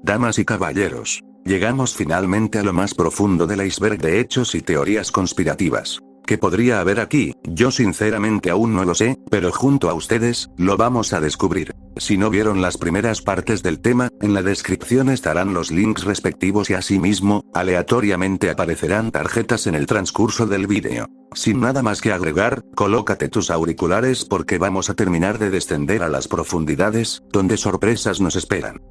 Damas y caballeros, llegamos finalmente a lo más profundo del iceberg de hechos y teorías conspirativas. ¿Qué podría haber aquí? Yo sinceramente aún no lo sé, pero junto a ustedes, lo vamos a descubrir. Si no vieron las primeras partes del tema, en la descripción estarán los links respectivos y asimismo, aleatoriamente aparecerán tarjetas en el transcurso del vídeo. Sin nada más que agregar, colócate tus auriculares porque vamos a terminar de descender a las profundidades, donde sorpresas nos esperan.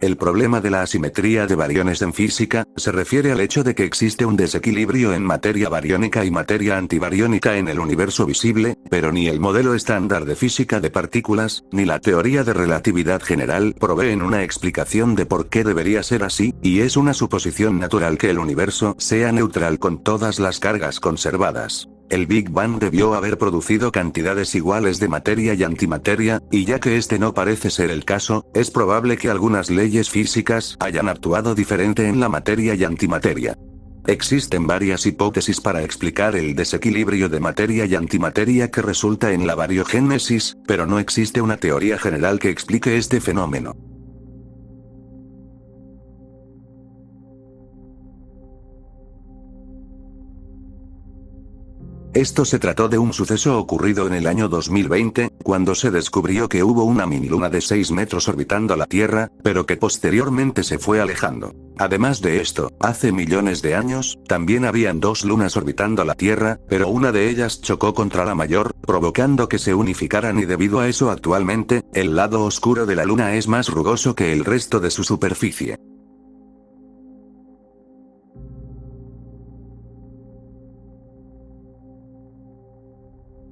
El problema de la asimetría de bariones en física, se refiere al hecho de que existe un desequilibrio en materia bariónica y materia antibariónica en el universo visible, pero ni el modelo estándar de física de partículas, ni la teoría de relatividad general proveen una explicación de por qué debería ser así, y es una suposición natural que el universo sea neutral con todas las cargas conservadas. El Big Bang debió haber producido cantidades iguales de materia y antimateria, y ya que este no parece ser el caso, es probable que algunas leyes físicas hayan actuado diferente en la materia y antimateria. Existen varias hipótesis para explicar el desequilibrio de materia y antimateria que resulta en la bariogénesis, pero no existe una teoría general que explique este fenómeno. Esto se trató de un suceso ocurrido en el año 2020, cuando se descubrió que hubo una miniluna de 6 metros orbitando la Tierra, pero que posteriormente se fue alejando. Además de esto, hace millones de años, también habían 2 lunas orbitando la Tierra, pero una de ellas chocó contra la mayor, provocando que se unificaran y debido a eso actualmente, el lado oscuro de la Luna es más rugoso que el resto de su superficie.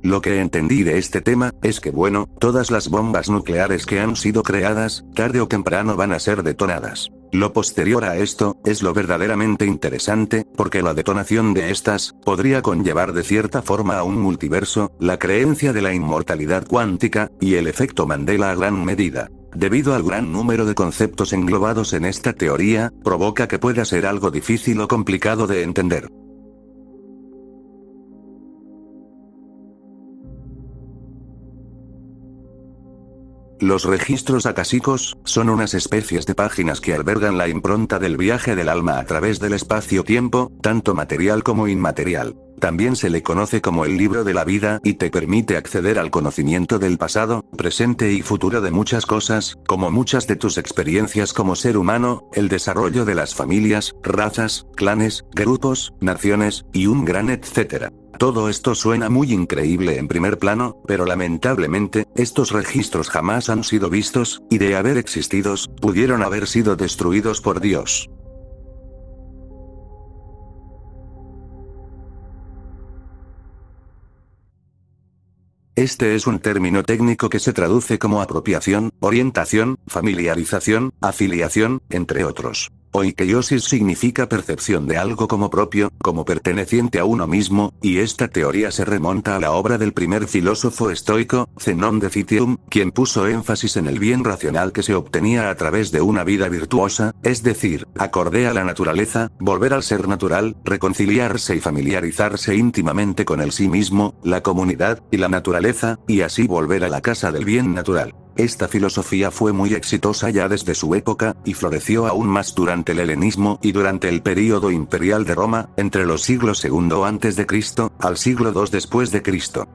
Lo que entendí de este tema, es que bueno, todas las bombas nucleares que han sido creadas, tarde o temprano van a ser detonadas. Lo posterior a esto, es lo verdaderamente interesante, porque la detonación de estas, podría conllevar de cierta forma a un multiverso, la creencia de la inmortalidad cuántica, y el efecto Mandela a gran medida. Debido al gran número de conceptos englobados en esta teoría, provoca que pueda ser algo difícil o complicado de entender. Los registros acásicos, son unas especies de páginas que albergan la impronta del viaje del alma a través del espacio-tiempo, tanto material como inmaterial. También se le conoce como el libro de la vida y te permite acceder al conocimiento del pasado, presente y futuro de muchas cosas, como muchas de tus experiencias como ser humano, el desarrollo de las familias, razas, clanes, grupos, naciones, y un gran etcétera. Todo esto suena muy increíble en primer plano, pero lamentablemente, estos registros jamás han sido vistos, y de haber existido, pudieron haber sido destruidos por Dios. Este es un término técnico que se traduce como apropiación, orientación, familiarización, afiliación, entre otros. Oikeiosis significa percepción de algo como propio, como perteneciente a uno mismo, y esta teoría se remonta a la obra del primer filósofo estoico, Zenón de Citium, quien puso énfasis en el bien racional que se obtenía a través de una vida virtuosa, es decir, acorde a la naturaleza, volver al ser natural, reconciliarse y familiarizarse íntimamente con el sí mismo, la comunidad, y la naturaleza, y así volver a la casa del bien natural. Esta filosofía fue muy exitosa ya desde su época, y floreció aún más durante el helenismo y durante el período imperial de Roma, entre los siglos II a.C., al siglo II después de Cristo.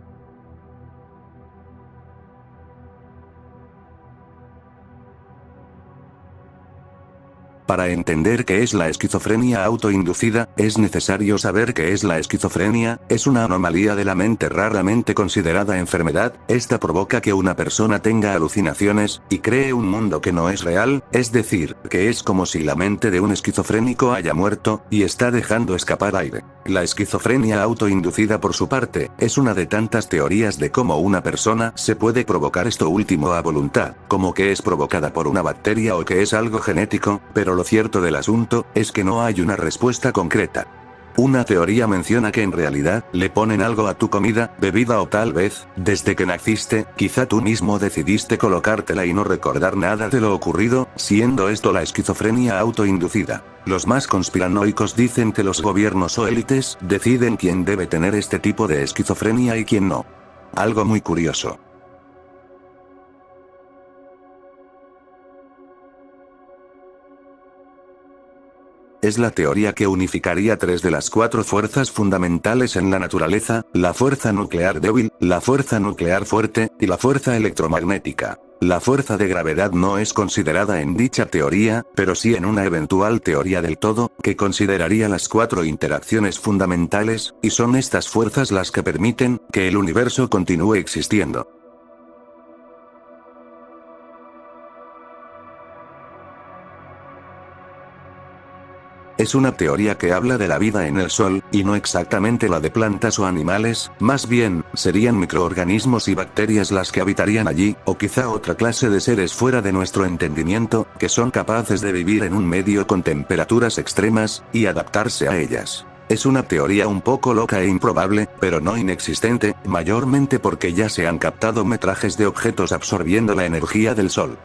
Para entender qué es la esquizofrenia autoinducida, es necesario saber qué es la esquizofrenia. Es una anomalía de la mente raramente considerada enfermedad. Esta provoca que una persona tenga alucinaciones, y cree un mundo que no es real, es decir, que es como si la mente de un esquizofrénico haya muerto, y está dejando escapar aire. La esquizofrenia autoinducida por su parte, es una de tantas teorías de cómo una persona se puede provocar esto último a voluntad, como que es provocada por una bacteria o que es algo genético, pero lo cierto del asunto, es que no hay una respuesta concreta. Una teoría menciona que en realidad, le ponen algo a tu comida, bebida o tal vez, desde que naciste, quizá tú mismo decidiste colocártela y no recordar nada de lo ocurrido, siendo esto la esquizofrenia autoinducida. Los más conspiranoicos dicen que los gobiernos o élites deciden quién debe tener este tipo de esquizofrenia y quién no. Algo muy curioso. Es la teoría que unificaría 3 de las 4 fuerzas fundamentales en la naturaleza, la fuerza nuclear débil, la fuerza nuclear fuerte, y la fuerza electromagnética. La fuerza de gravedad no es considerada en dicha teoría, pero sí en una eventual teoría del todo, que consideraría las 4 interacciones fundamentales, y son estas fuerzas las que permiten que el universo continúe existiendo. Es una teoría que habla de la vida en el Sol, y no exactamente la de plantas o animales, más bien, serían microorganismos y bacterias las que habitarían allí, o quizá otra clase de seres fuera de nuestro entendimiento, que son capaces de vivir en un medio con temperaturas extremas, y adaptarse a ellas. Es una teoría un poco loca e improbable, pero no inexistente, mayormente porque ya se han captado metrajes de objetos absorbiendo la energía del Sol.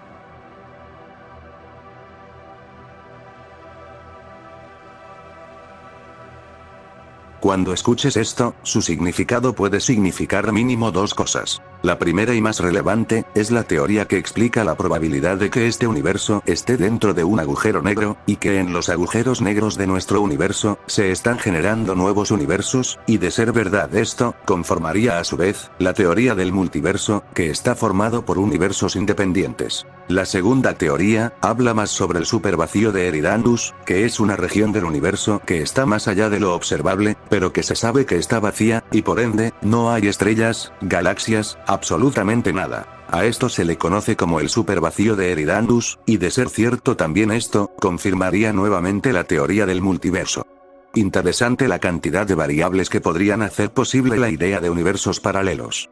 Cuando escuches esto, su significado puede significar mínimo 2 cosas. La primera y más relevante, es la teoría que explica la probabilidad de que este universo esté dentro de un agujero negro, y que en los agujeros negros de nuestro universo, se están generando nuevos universos, y de ser verdad esto, conformaría a su vez, la teoría del multiverso, que está formado por universos independientes. La segunda teoría, habla más sobre el supervacío de Eridandus, que es una región del universo que está más allá de lo observable, pero que se sabe que está vacía, y por ende, no hay estrellas, galaxias, absolutamente nada. A esto se le conoce como el supervacío de Eridandus, y de ser cierto también esto, confirmaría nuevamente la teoría del multiverso. Interesante la cantidad de variables que podrían hacer posible la idea de universos paralelos.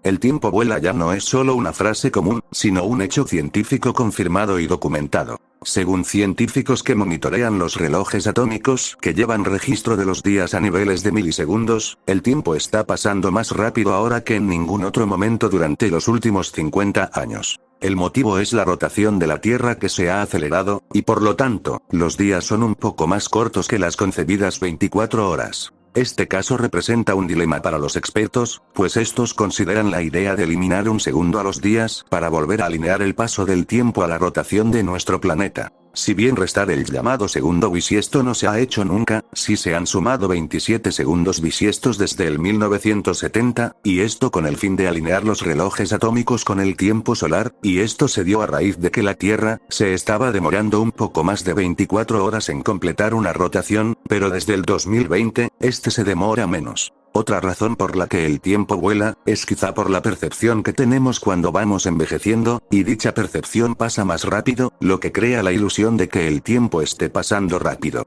El tiempo vuela ya no es solo una frase común, sino un hecho científico confirmado y documentado. Según científicos que monitorean los relojes atómicos que llevan registro de los días a niveles de milisegundos, el tiempo está pasando más rápido ahora que en ningún otro momento durante los últimos 50 años. El motivo es la rotación de la Tierra que se ha acelerado, y por lo tanto, los días son un poco más cortos que las concebidas 24 horas. Este caso representa un dilema para los expertos, pues estos consideran la idea de eliminar un segundo a los días para volver a alinear el paso del tiempo a la rotación de nuestro planeta. Si bien restar el llamado segundo bisiesto no se ha hecho nunca, sí se han sumado 27 segundos bisiestos desde el 1970, y esto con el fin de alinear los relojes atómicos con el tiempo solar, y esto se dio a raíz de que la Tierra se estaba demorando un poco más de 24 horas en completar una rotación, pero desde el 2020, este se demora menos. Otra razón por la que el tiempo vuela, es quizá por la percepción que tenemos cuando vamos envejeciendo, y dicha percepción pasa más rápido, lo que crea la ilusión de que el tiempo esté pasando rápido.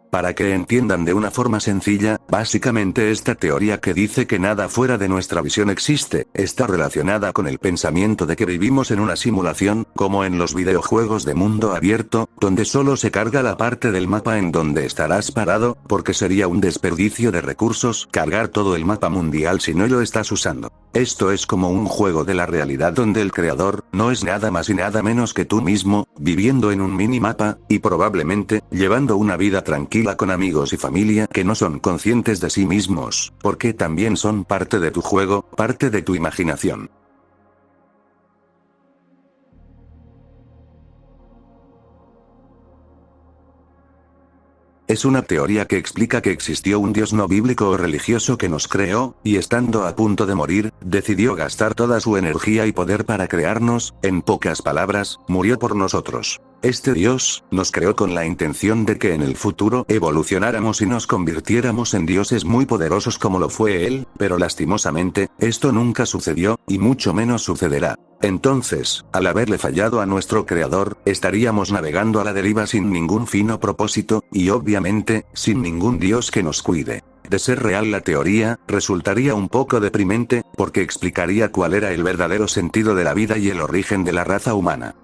Para que entiendan de una forma sencilla, básicamente esta teoría que dice que nada fuera de nuestra visión existe, está relacionada con el pensamiento de que vivimos en una simulación, como en los videojuegos de mundo abierto, donde solo se carga la parte del mapa en donde estarás parado, porque sería un desperdicio de recursos cargar todo el mapa mundial si no lo estás usando. Esto es como un juego de la realidad donde el creador, no es nada más y nada menos que tú mismo, viviendo en un minimapa, y probablemente, llevando una vida tranquila con amigos y familia que no son conscientes de sí mismos, porque también son parte de tu juego, parte de tu imaginación. Es una teoría que explica que existió un Dios no bíblico o religioso que nos creó, y estando a punto de morir, decidió gastar toda su energía y poder para crearnos, en pocas palabras, murió por nosotros. Este Dios, nos creó con la intención de que en el futuro evolucionáramos y nos convirtiéramos en dioses muy poderosos como lo fue Él, pero lastimosamente, esto nunca sucedió, y mucho menos sucederá. Entonces, al haberle fallado a nuestro Creador, estaríamos navegando a la deriva sin ningún fin o propósito, y obviamente, sin ningún Dios que nos cuide. De ser real la teoría, resultaría un poco deprimente, porque explicaría cuál era el verdadero sentido de la vida y el origen de la raza humana.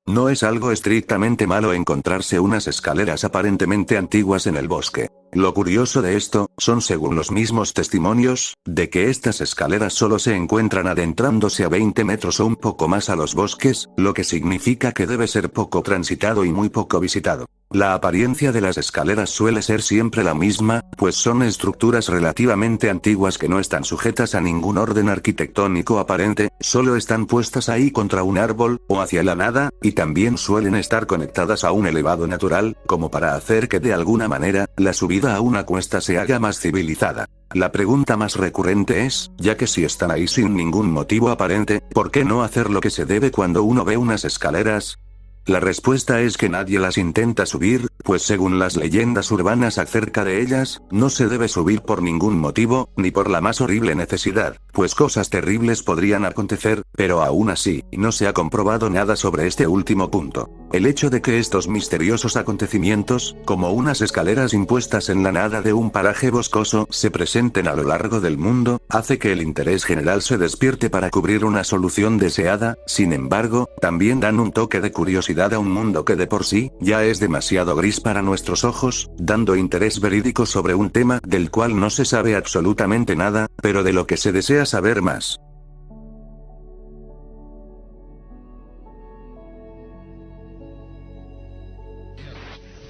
No es algo estrictamente malo encontrarse unas escaleras aparentemente antiguas en el bosque. Lo curioso de esto, son según los mismos testimonios, de que estas escaleras solo se encuentran adentrándose a 20 metros o un poco más a los bosques, lo que significa que debe ser poco transitado y muy poco visitado. La apariencia de las escaleras suele ser siempre la misma, pues son estructuras relativamente antiguas que no están sujetas a ningún orden arquitectónico aparente, solo están puestas ahí contra un árbol, o hacia la nada, y también suelen estar conectadas a un elevado natural, como para hacer que de alguna manera, la subida a una cuesta se haga más civilizada. La pregunta más recurrente es, ya que si están ahí sin ningún motivo aparente, ¿por qué no hacer lo que se debe cuando uno ve unas escaleras? La respuesta es que nadie las intenta subir, pues según las leyendas urbanas acerca de ellas, no se debe subir por ningún motivo, ni por la más horrible necesidad, pues cosas terribles podrían acontecer, pero aún así, no se ha comprobado nada sobre este último punto. El hecho de que estos misteriosos acontecimientos, como unas escaleras impuestas en la nada de un paraje boscoso, se presenten a lo largo del mundo, hace que el interés general se despierte para cubrir una solución deseada. Sin embargo, también dan un toque de curiosidad a un mundo que de por sí, ya es demasiado gris para nuestros ojos, dando interés verídico sobre un tema del cual no se sabe absolutamente nada, pero de lo que se desea saber más.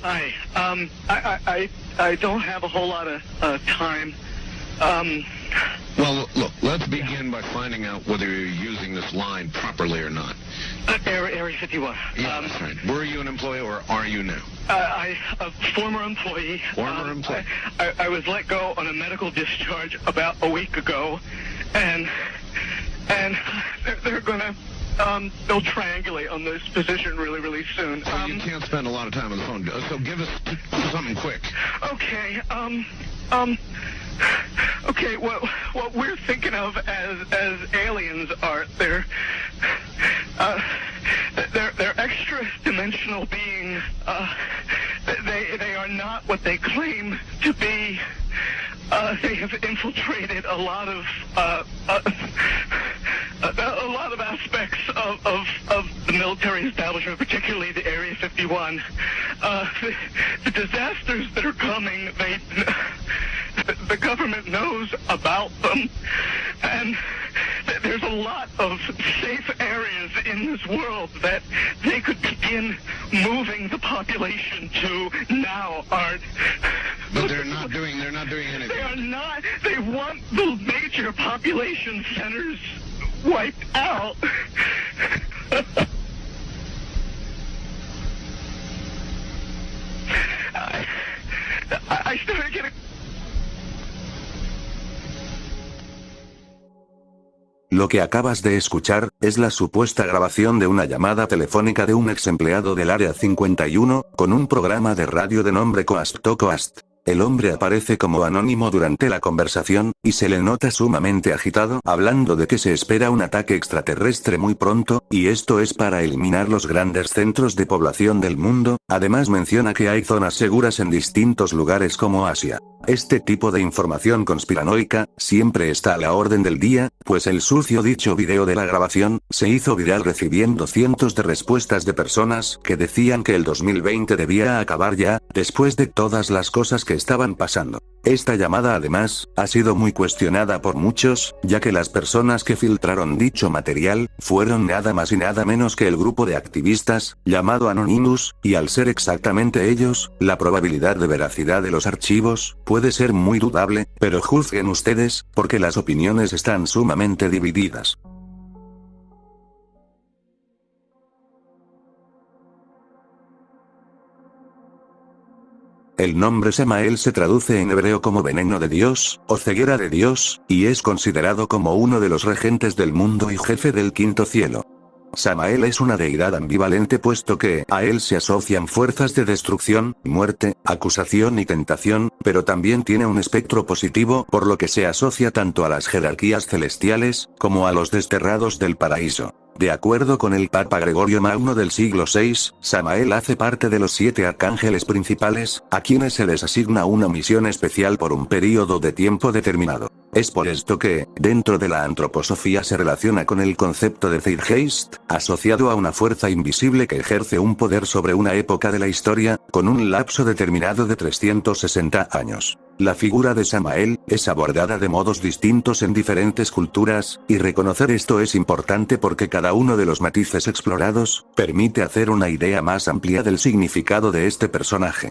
Hi. I don't have a whole lot of time. Well, look, let's begin by finding out whether you're using this line properly or not. Area 51. Yeah, that's right. Were you an employee or are you now? A former employee. Former employee. I was let go on a medical discharge about a week ago, and they're gonna they'll triangulate on this position really soon. Well, you can't spend a lot of time on the phone, so give us something quick. Okay. Okay, what we're thinking of as aliens are they're extra-dimensional beings. They are not what they claim to be. They have infiltrated a lot of aspects of the military establishment, particularly the Area 51. The disasters that are coming, the government knows about them, and there's a lot of safe areas in this world that they could begin moving the population to now, Art. But they're not doing anything. They are not. They want the major population centers wiped out. I started getting... Lo que acabas de escuchar, es la supuesta grabación de una llamada telefónica de un ex empleado del Área 51, con un programa de radio de nombre Coast to Coast. El hombre aparece como anónimo durante la conversación, y se le nota sumamente agitado, hablando de que se espera un ataque extraterrestre muy pronto, y esto es para eliminar los grandes centros de población del mundo. Además menciona que hay zonas seguras en distintos lugares como Asia. Este tipo de información conspiranoica, siempre está a la orden del día, pues el sucio dicho video de la grabación, se hizo viral recibiendo cientos de respuestas de personas que decían que el 2020 debía acabar ya, después de todas las cosas que estaban pasando. Esta llamada además, ha sido muy cuestionada por muchos, ya que las personas que filtraron dicho material, fueron nada más y nada menos que el grupo de activistas, llamado Anonymous, y al ser exactamente ellos, la probabilidad de veracidad de los archivos, puede ser muy dudable, pero juzguen ustedes, porque las opiniones están sumamente divididas. El nombre Samael se traduce en hebreo como veneno de Dios, o ceguera de Dios, y es considerado como uno de los regentes del mundo y jefe del quinto cielo. Samael es una deidad ambivalente puesto que a él se asocian fuerzas de destrucción, muerte, acusación y tentación, pero también tiene un espectro positivo por lo que se asocia tanto a las jerarquías celestiales, como a los desterrados del paraíso. De acuerdo con el Papa Gregorio Magno del siglo VI, Samael hace parte de los 7 arcángeles principales, a quienes se les asigna una misión especial por un período de tiempo determinado. Es por esto que, dentro de la antroposofía se relaciona con el concepto de Zeitgeist, asociado a una fuerza invisible que ejerce un poder sobre una época de la historia, con un lapso determinado de 360 años. La figura de Samael es abordada de modos distintos en diferentes culturas, y reconocer esto es importante porque cada uno de los matices explorados permite hacer una idea más amplia del significado de este personaje.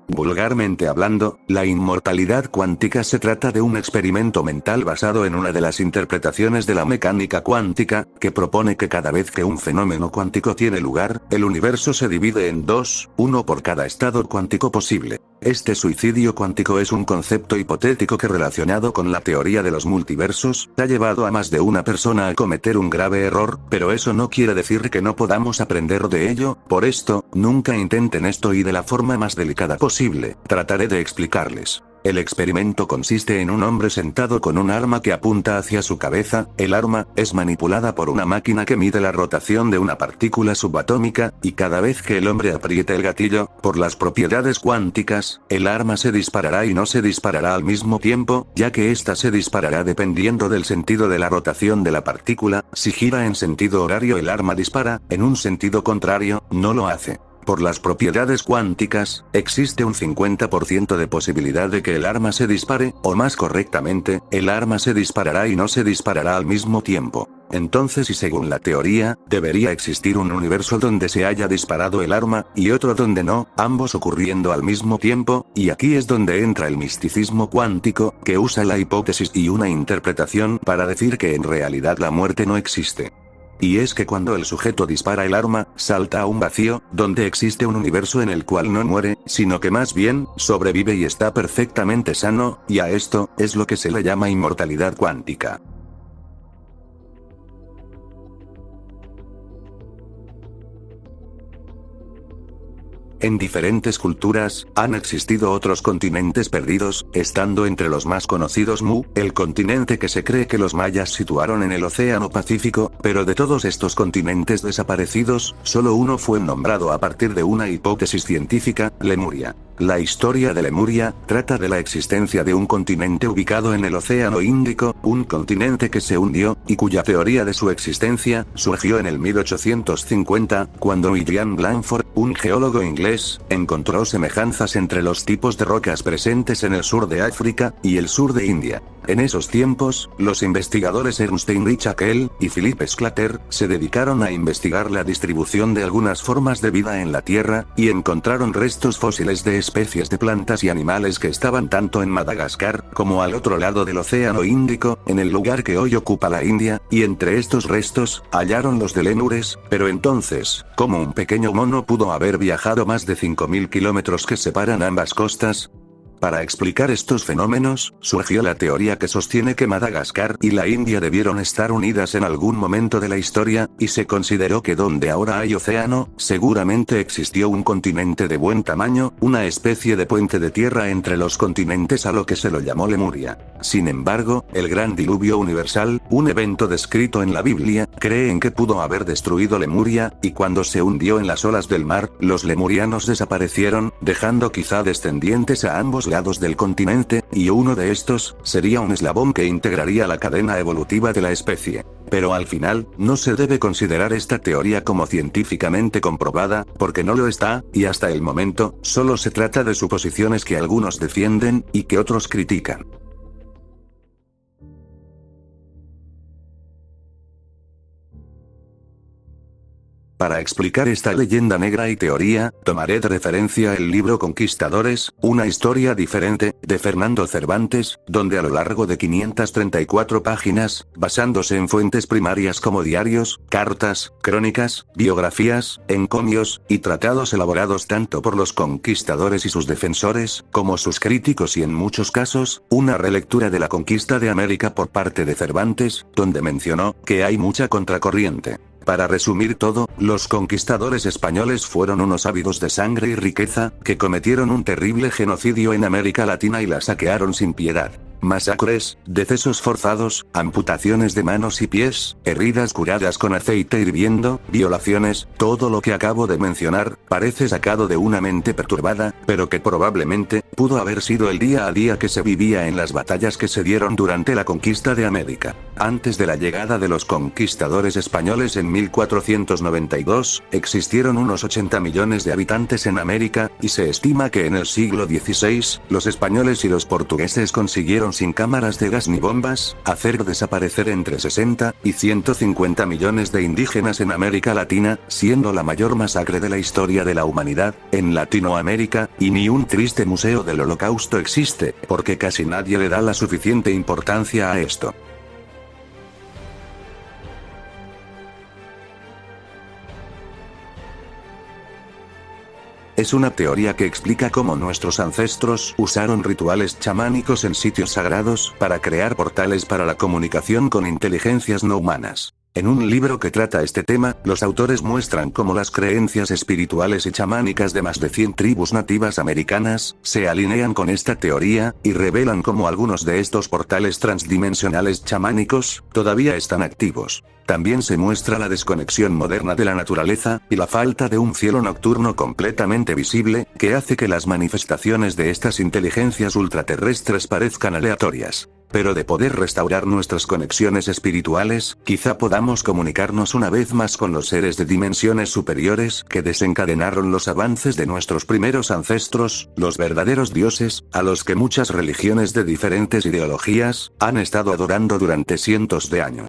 Vulgarmente hablando, la inmortalidad cuántica se trata de un experimento mental basado en una de las interpretaciones de la mecánica cuántica, que propone que cada vez que un fenómeno cuántico tiene lugar, el universo se divide en dos, uno por cada estado cuántico posible. Este suicidio cuántico es un concepto hipotético que, relacionado con la teoría de los multiversos, ha llevado a más de una persona a cometer un grave error, pero eso no quiere decir que no podamos aprender de ello. Por esto, nunca intenten esto y de la forma más delicada posible, trataré de explicarles. El experimento consiste en un hombre sentado con un arma que apunta hacia su cabeza. El arma es manipulada por una máquina que mide la rotación de una partícula subatómica, y cada vez que el hombre apriete el gatillo, por las propiedades cuánticas, el arma se disparará y no se disparará al mismo tiempo, ya que ésta se disparará dependiendo del sentido de la rotación de la partícula. Si gira en sentido horario, el arma dispara; en un sentido contrario, no lo hace. Por las propiedades cuánticas, existe un 50% de posibilidad de que el arma se dispare, o más correctamente, el arma se disparará y no se disparará al mismo tiempo. Entonces, y según la teoría, debería existir un universo donde se haya disparado el arma, y otro donde no, ambos ocurriendo al mismo tiempo, y aquí es donde entra el misticismo cuántico, que usa la hipótesis y una interpretación para decir que en realidad la muerte no existe. Y es que cuando el sujeto dispara el arma, salta a un vacío, donde existe un universo en el cual no muere, sino que más bien, sobrevive y está perfectamente sano, y a esto, es lo que se le llama inmortalidad cuántica. En diferentes culturas, han existido otros continentes perdidos, estando entre los más conocidos Mu, el continente que se cree que los mayas situaron en el Océano Pacífico, pero de todos estos continentes desaparecidos, solo uno fue nombrado a partir de una hipótesis científica: Lemuria. La historia de Lemuria trata de la existencia de un continente ubicado en el Océano Índico, un continente que se hundió, y cuya teoría de su existencia surgió en el 1850, cuando William Blanford, un geólogo inglés, encontró semejanzas entre los tipos de rocas presentes en el sur de África y el sur de India. En esos tiempos, los investigadores Ernst Heinrich Haeckel y Philipp Sclater se dedicaron a investigar la distribución de algunas formas de vida en la Tierra, y encontraron restos fósiles de especies de plantas y animales que estaban tanto en Madagascar, como al otro lado del Océano Índico, en el lugar que hoy ocupa la India, y entre estos restos, hallaron los de Lemures. Pero entonces, ¿cómo un pequeño mono pudo haber viajado más de 5.000 kilómetros que separan ambas costas? Para explicar estos fenómenos, surgió la teoría que sostiene que Madagascar y la India debieron estar unidas en algún momento de la historia, y se consideró que donde ahora hay océano, seguramente existió un continente de buen tamaño, una especie de puente de tierra entre los continentes, a lo que se lo llamó Lemuria. Sin embargo, el gran diluvio universal, un evento descrito en la Biblia, creen que pudo haber destruido Lemuria, y cuando se hundió en las olas del mar, los lemurianos desaparecieron, dejando quizá descendientes a ambos lados del continente, y uno de estos sería un eslabón que integraría la cadena evolutiva de la especie. Pero al final, no se debe considerar esta teoría como científicamente comprobada, porque no lo está, y hasta el momento, solo se trata de suposiciones que algunos defienden, y que otros critican. Para explicar esta leyenda negra y teoría, tomaré de referencia el libro Conquistadores, una historia diferente, de Fernando Cervantes, donde a lo largo de 534 páginas, basándose en fuentes primarias como diarios, cartas, crónicas, biografías, encomios, y tratados elaborados tanto por los conquistadores y sus defensores, como sus críticos y en muchos casos, una relectura de la conquista de América por parte de Cervantes, donde mencionó que hay mucha contracorriente. Para resumir todo, los conquistadores españoles fueron unos ávidos de sangre y riqueza, que cometieron un terrible genocidio en América Latina y la saquearon sin piedad. Masacres, decesos forzados, amputaciones de manos y pies, heridas curadas con aceite hirviendo, violaciones, todo lo que acabo de mencionar, parece sacado de una mente perturbada, pero que probablemente, pudo haber sido el día a día que se vivía en las batallas que se dieron durante la conquista de América. Antes de la llegada de los conquistadores españoles en 1492, existieron unos 80 millones de habitantes en América, y se estima que en el siglo XVI, los españoles y los portugueses consiguieron sin cámaras de gas ni bombas, hacer desaparecer entre 60 y 150 millones de indígenas en América Latina, siendo la mayor masacre de la historia de la humanidad, en Latinoamérica, y ni un triste museo del Holocausto existe, porque casi nadie le da la suficiente importancia a esto. Es una teoría que explica cómo nuestros ancestros usaron rituales chamánicos en sitios sagrados para crear portales para la comunicación con inteligencias no humanas. En un libro que trata este tema, los autores muestran cómo las creencias espirituales y chamánicas de más de 100 tribus nativas americanas se alinean con esta teoría, y revelan cómo algunos de estos portales transdimensionales chamánicos todavía están activos. También se muestra la desconexión moderna de la naturaleza, y la falta de un cielo nocturno completamente visible, que hace que las manifestaciones de estas inteligencias ultraterrestres parezcan aleatorias. Pero de poder restaurar nuestras conexiones espirituales, quizá podamos comunicarnos una vez más con los seres de dimensiones superiores que desencadenaron los avances de nuestros primeros ancestros, los verdaderos dioses, a los que muchas religiones de diferentes ideologías han estado adorando durante cientos de años.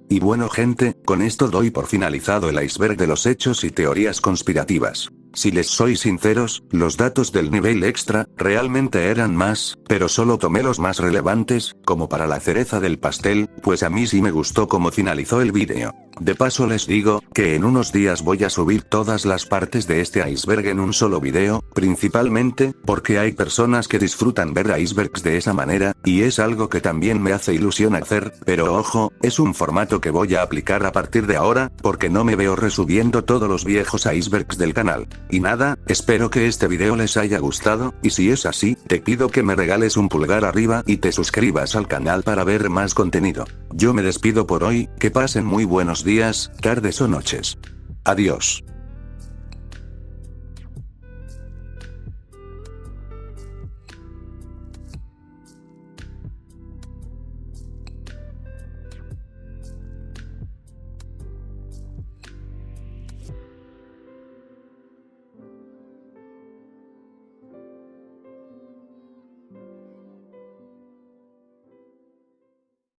Y bueno gente, con esto doy por finalizado el iceberg de los hechos y teorías conspirativas. Si les soy sinceros, los datos del nivel extra, realmente eran más, pero solo tomé los más relevantes, como para la cereza del pastel, pues a mí sí me gustó cómo finalizó el vídeo. De paso les digo, que en unos días voy a subir todas las partes de este iceberg en un solo video, principalmente, porque hay personas que disfrutan ver icebergs de esa manera, y es algo que también me hace ilusión hacer, pero ojo, es un formato que voy a aplicar a partir de ahora, porque no me veo resubiendo todos los viejos icebergs del canal. Y nada, espero que este video les haya gustado, y si es así, te pido que me regales un pulgar arriba y te suscribas al canal para ver más contenido. Yo me despido por hoy, que pasen muy buenos días, tardes o noches. Adiós.